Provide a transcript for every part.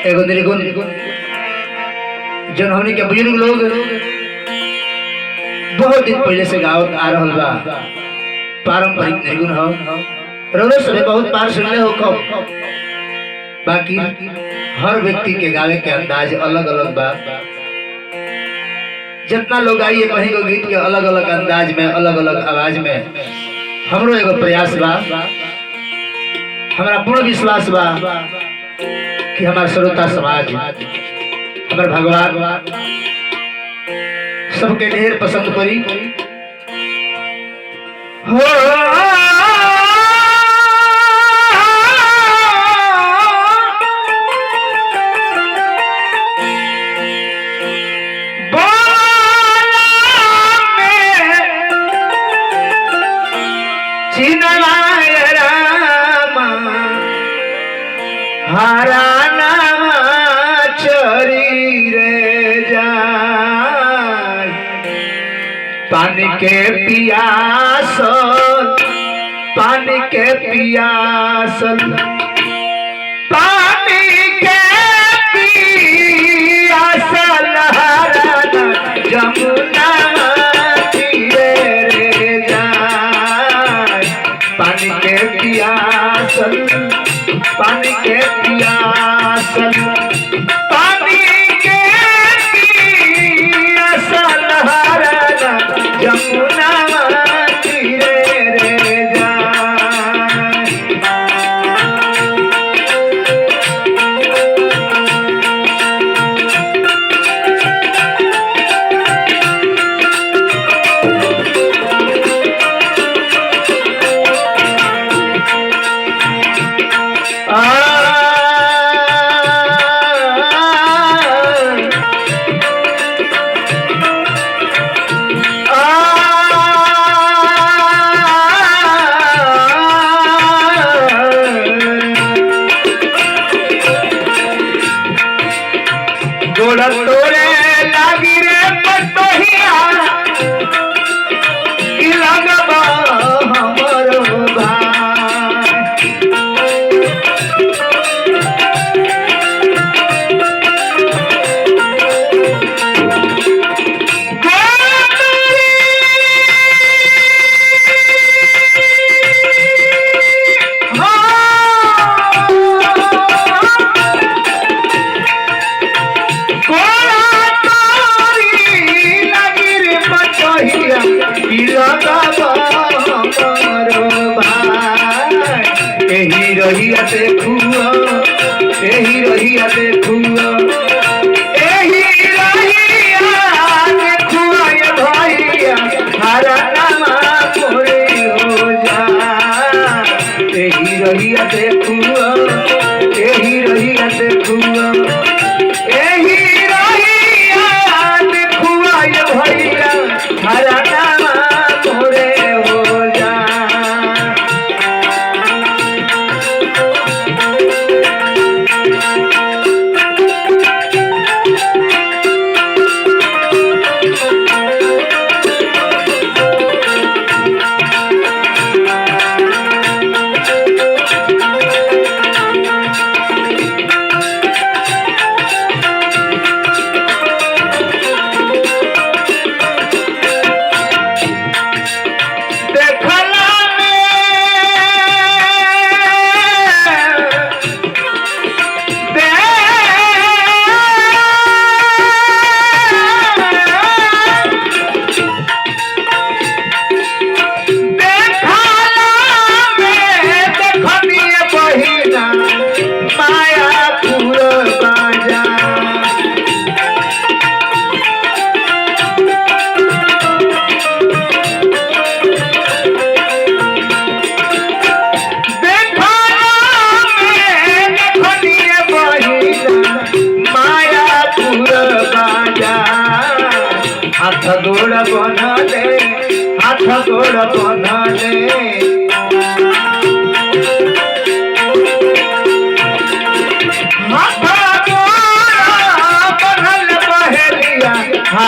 एगो निर्गुण जन हमने के बुजुर्ग लोग बहुत दिन पहले से गावत आ रहल बा। पारंपरिक निर्गुण हो रोज से बहुत बार सुनले हो कब, बाकी हर व्यक्ति के गावे के अंदाज अलग अलग बा। जितना लोग आइए कहीं को गीत के अलग अलग अंदाज में अलग अलग आवाज में हमरो एगो प्रयास बा। हमारा पूर्ण विश्वास बा कि हमारे श्रोता समाज हमारे भगवान सबके ढेर पसंद करी हो। हरा चरी रे जाय पानी के पियासल, पानी के पियासल, पानी के पियासल हरा जमुना तीरे रे जाय पानी के पियासल, पानी के पियासल, पानी के पियासल हरा जमुना तीरे रे जाय। तोरे लागी रे पटोहिया की लगबा हमरो भाई। एही रहिया देखुआ, एही रहिया देखुआ, एही रहिया देखुआ ये भैया हरा नामा मोरे हो जा। एही रहिया देखुआ, एही रहिया देखुआ, एही रहिया देखुआ ये भैया हरा नामा मोरे हो जा। हाथ गोड़ बना ले, हाथ गोड़ बना ले,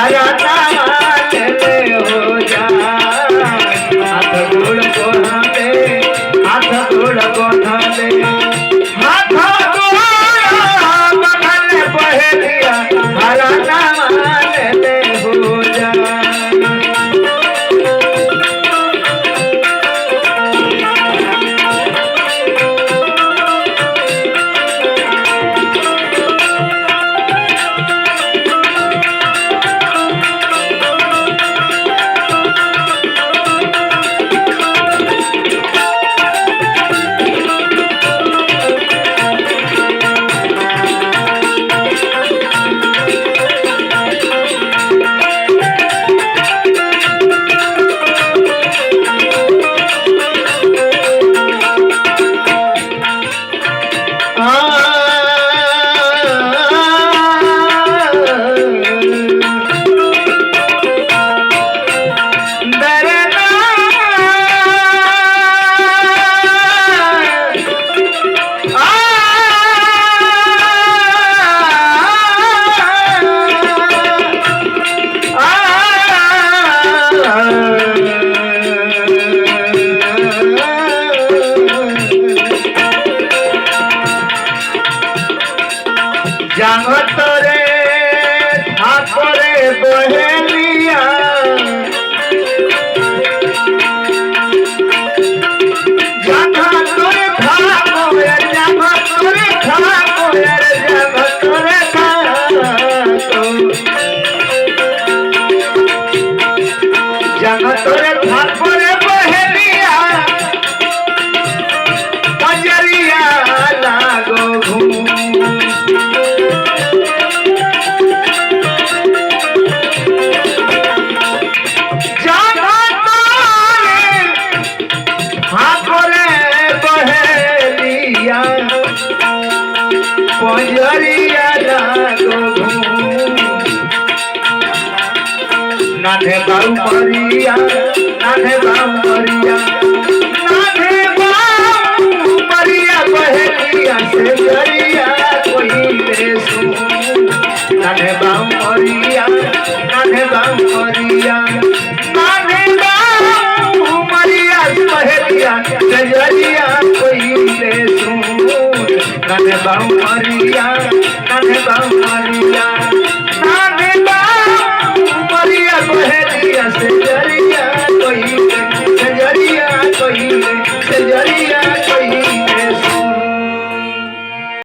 हरा नामा ले हो जा हाथ गोड़ गोहाले हाथ गोड़ गोहाले हाथ गोड़ बगल बहेलिया हरा नामा ले हो जा জাগতরে ঠাকুরে বহেলিয়া জাগতরে ঠাকুরে জাগতরে ঠাকুরে জাগতরে জাগতরে ঠাকুরে বহেলিয়া কজরিয়া লাগো ঘুম पंजरिया लागो नाथे बाऊ मरिया नाथे बाऊ मरिया नाथे बाऊ मरिया बहेलिया से जरिया कोई ले सुन नाथे बाऊ मरिया नाथे बाऊ मरिया नाथे बाऊ मरिया बहेलिया से जरिया कोई ले सुन नाथे बाऊ मरिया नाथे बाऊ मरिया नाथे बाऊ मरिया बहेलिया से